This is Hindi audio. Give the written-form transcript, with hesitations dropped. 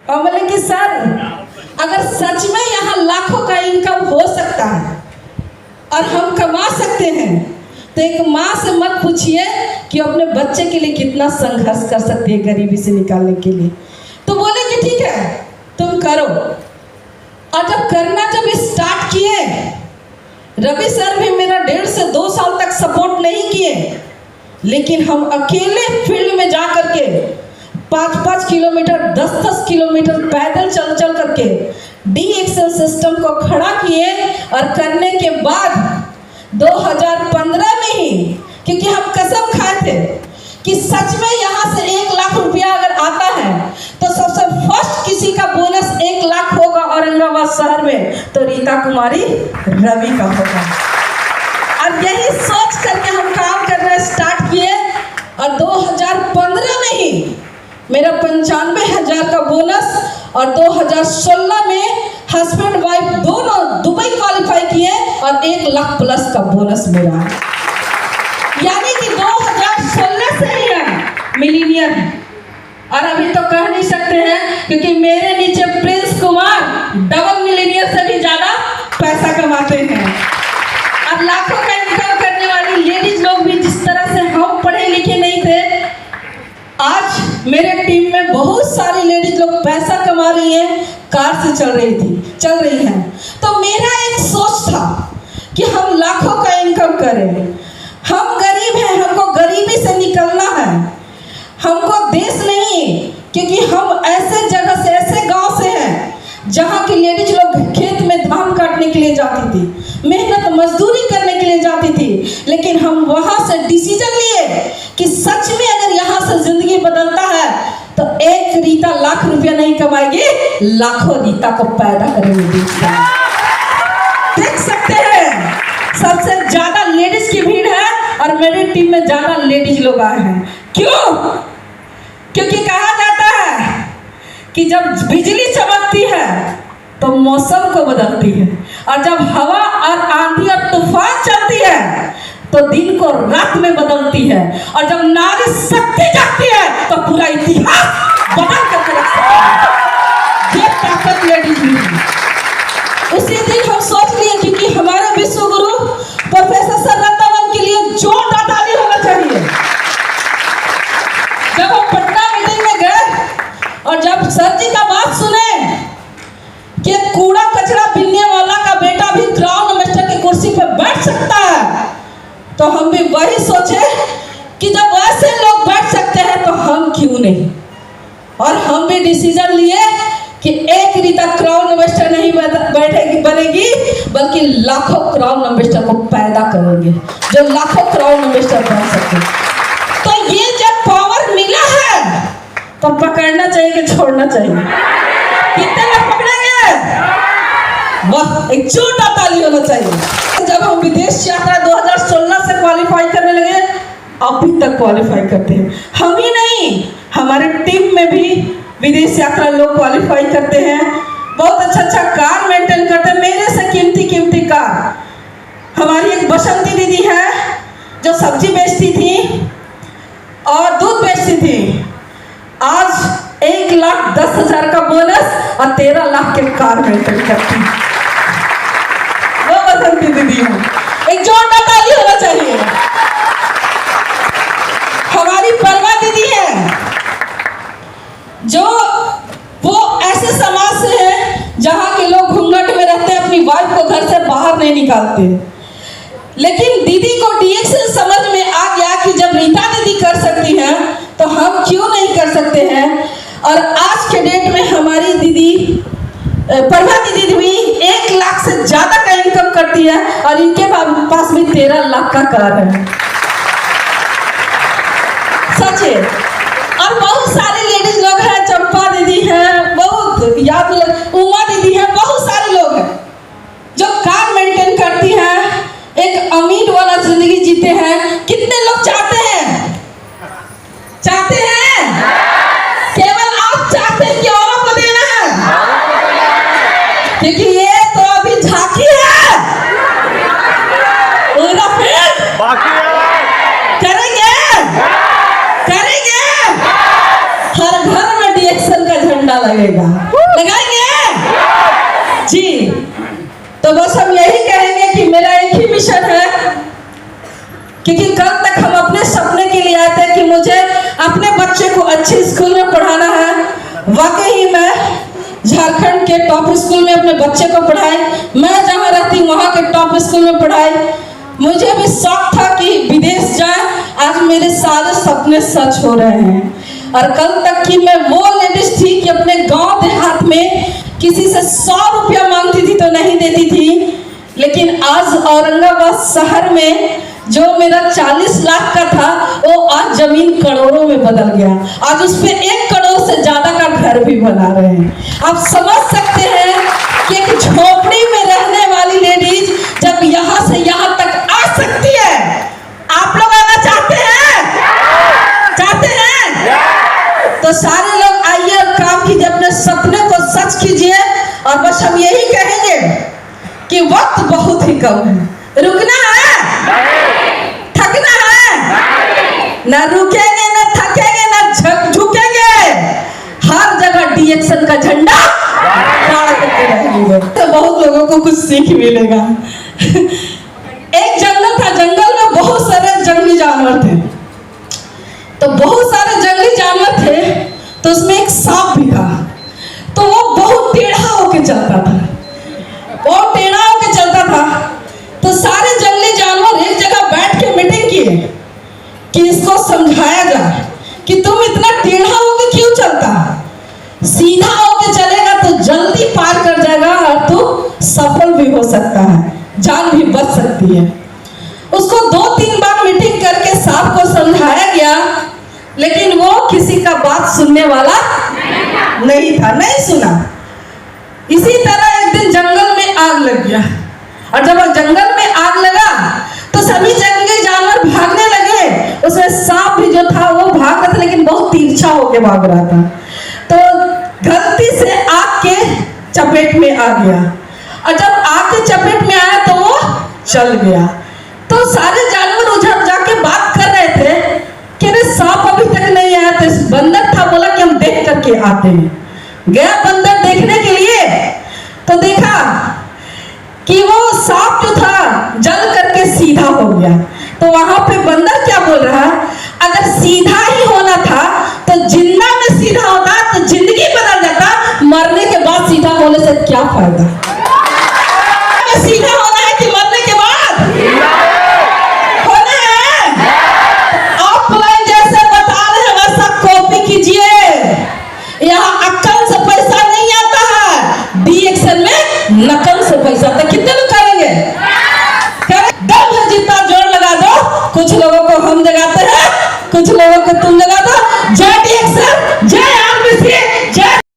और बोले कि सर अगर सच में यहाँ लाखों का इनकम हो सकता है और हम कमा सकते हैं तो एक माँ से मत पूछिए कि अपने बच्चे के लिए कितना संघर्ष कर सकती है गरीबी से निकालने के लिए। तो बोले कि ठीक है तुम करो। और जब स्टार्ट किए, रवि सर भी मेरा 1.5 से 2 साल तक सपोर्ट नहीं किए, लेकिन हम अकेले फील्ड में जा करके 5-5 किलोमीटर 10-10 किलोमीटर पैदल चल करके डी-एक्शन सिस्टम को खड़ा किए। और करने के बाद 2015 में ही, क्योंकि हम कसम खाए थे कि सच में यहाँ से 1 लाख रुपया अगर आता है तो सबसे फर्स्ट किसी का बोनस 1 लाख होगा औरंगाबाद शहर में, तो रीता कुमारी रवि का होगा। और यही सोच करके हम काम करना स्टार्ट किए। और 2015 में ही मेरा 95,000 का बोनस, और 2016 में हस्बैंड वाइफ दोनों दुबई क्वालिफाई किए और 1 लाख प्लस का बोनस मिला। यानी कि 2016 से ही है मिलीनियर। और अभी तो कह नहीं सकते हैं क्योंकि मेरे नीचे प्रिंस कुमार डबल मिलीनियर से भी ज्यादा पैसा कमाते हैं। अब लाखों का इनकम करने वाली लेडीज लोग भी, जिस तरह से हम पढ़े लिखे नहीं थे, आज मेरे टीम में बहुत सारी लेडीज लोग पैसा कमा रही हैं, कार से चल रही हैं। तो मेरा एक सोच था कि हम लाखों का इनकम करें। हम गरीब हैं, हमको गरीबी से निकलना है। हमको देश नहीं, क्योंकि हम ऐसे जगह से, ऐसे गांव से हैं जहाँ की लेडीज लोग खेत में धान काटने के लिए जाती थी, मेहनत मजदूरी करने के लिए जाती थी। लेकिन हम वहाँ से डिसीजन लिए कि सच में अगर यहाँ से जिंदगी बदलता है तो एक रीता लाख रुपया नहीं कमाएगी, लाखों रीता को पैदा करेंगे। देख सकते हैं सबसे ज्यादा लेडीज की भीड़ है और मेरी टीम में ज्यादा लेडीज लोग आए हैं। क्यों? क्योंकि कहा जाता है कि जब बिजली चमकती है तो मौसम को बदलती है, और जब हवा और आंधी और तूफान चलती है तो दिन को रात में बदलती है, और जब नारी शक्ति जागती है तो पूरा इतिहास बदल कर रखता है। ये ताकत लेडीज में है। उसी दिन हम सोच लिए, क्योंकि हमारे विश्व गुरु प्रोफेसर सर रत्नावन के लिए जोरदार ताली होना चाहिए। जब हम पटना मीटिंग में गए और जब सर जी का बात सुने कि कूड़ा कचरा बीनने वाला का बेटा भी क्राउन मिनिस्टर की कुर्सी पर बैठ सकता है, तो हम भी वही सोचे कि जब ऐसे लोग बैठ सकते हैं तो हम क्यों नहीं। और हम भी डिसीजन लिए कि एक रीता क्राउन मिनिस्टर नहीं बनेगी, बल्कि लाखों क्राउन मिनिस्टर को पैदा करेंगे जो लाखों क्राउन मिनिस्टर बन सके। तो ये जब पावर मिला है तो पकड़ना चाहिए कि छोड़ना चाहिए? कितने लोग पकड़ेंगे? वाह, एक जोरदार ताली होना चाहिए। जब हम विदेश यात्रा 2016 से क्वालिफाई करने लगे, अभी तक क्वालिफाई करते हैं। हम ही नहीं, हमारे टीम में भी विदेश यात्रा लोग क्वालिफाई करते हैं। बहुत अच्छा कार मेंटेन करते हैं, मेरे से कीमती कार। हमारी एक बसंती दीदी है जो सब्जी बेचती थी और दूध बेचती थी, आज 1,10,000 का बोनस और 13 लाख के कार मेंटेन करती। वो बसंती दीदी है, एक जोरदार ताली होना चाहिए। हमारी परवा दीदी है जो वो ऐसे समाज से है जहाँ के लोग घूंघट में रहते हैं, अपनी वाइफ को घर से बाहर नहीं निकालते। लेकिन दीदी को डी-एक्शन समझ में आ गया कि जब रीता दीदी कर सकती हैं तो हम क्यों नहीं कर सकते हैं। और आज के डेट में हमारी दीदी परवा दीदी भी 1 लाख से ज्यादा का इनकम करती है और इनके पास भी 13 लाख का कार है। सच है। और बहुत सारे लेडीज लोग हैं, चंपा दीदी हैं, बहुत याद उमा दीदी हैं, बहुत सारे लोग हैं जो कार मेंटेन करती हैं, एक अमीर वाला जिंदगी जीते हैं। कितने लोग चाहते हैं? चाहते हैं? केवल आप चाहते हैं कि औरों को देना है? क्योंकि ये तो अभी झांकी है, पूरा फिर करेंगे। हर घर में डी-एक्शन का झंडा लगेगा। लगाएंगे जी। तो बस हम यही कहेंगे कि मेरा एक ही मिशन है, क्योंकि कल तक हम अपने सपने के लिए आए थे कि मुझे अपने बच्चे को अच्छे स्कूल में पढ़ाना है। वाकई मैं झारखंड के टॉप स्कूल में अपने बच्चे को पढ़ाए, मैं जहाँ रहती वहाँ के टॉप स्कूल में पढ़ाए। मुझे भी शौक था कि विदेश जाए। आज मेरे सारे सपने सच हो रहे हैं। और कल तक की मैं वो लेडीज थी कि अपने गांव देहात में किसी से 100 रुपया मांगती थी तो नहीं देती थी, लेकिन आज औरंगाबाद शहर में जो मेरा 40 लाख का था वो आज जमीन करोड़ों में बदल गया। आज उस पे 1 करोड़ से ज्यादा का घर भी बना रहे हैं। आप समझ सकते हैं कि एक झोपड़ी में रहने वाली लेडीज जब यहाँ से यहाँ तक आ सकती है। आप लोग आना चाहते हैं? चाहते हैं? तो सारे लोग आइए और काम कीजिए, अपने सपने को सच कीजिए। और बस हम यही कहेंगे कि वक्त बहुत ही कम है। रुकना है, थकना है, ना रुकेंगे ना थकेंगे ना झुकेंगे। हर जगह डीएक्शन का झंडा गाड़ करके रहेंगे। तो बहुत लोगों को कुछ सीख मिलेगा। एक जंगल था, जंगल में बहुत सारे जंगली जानवर थे। तो बहुत सारे जंगली जानवर थे, तो उसमें एक सांप भी था। तो वो बहुत टेढ़ा होके चलता था, बहुत टेढ़ा होके चलता था। तो सारे जंगली जानवर एक जगह बैठ के मीटिंग किए कि इसको समझाया जाए कि तुम इतना टेढ़ा होके क्यों चलता है। सीधा होके चलेगा तो जल्दी पार कर जाएगा और तू सफल भी हो सकता है, जान भी बच सकती है। उसको 2-3 बार मीटिंग करके सांप को समझाया गया, लेकिन वो किसी का बात सुनने वाला नहीं था, नहीं सुना। इसी तरह एक दिन जंगल में आग लग गया, और जब जंगल में आग लगा तो सभी जंगली जानवर भागने लगे। उसमें सांप भी जो था वो भाग रहा था, लेकिन बहुत तिरछा होके भाग रहा था। तो गलती से आग के चपेट में आ गया, और जब आग के चपेट में आया तो वो चल गया। तो सारे जानवर उधर जाके बात कर रहे थे कि अरे सांप अभी तक नहीं आया। तो बंदर था, बोला कि हम देख करके आते हैं। गया बंदर देखने के लिए, तो देखा कि वो सांप जो था जल करके सीधा हो गया। तो वहां पे बंदर क्या बोल रहा है, अगर सीधा ही होना था तो जिंदा में सीधा होता तो जिंदगी बदल जाता, मरने के बाद सीधा होने से क्या फायदा। सीधा होना है कि मरने के बाद होना है। ऑफलाइन जैसे बता रहे हैं वैसा कॉपी कीजिए। यहाँ अक्कल से पैसा नहीं आता है, डीएक्शन में नकल से पैसा आता। कितने लोग करेंगे? दम है जितना जोर लगा दो। कुछ लोगों को हम जगाते हैं, कुछ लोगों को तुम जगा दो।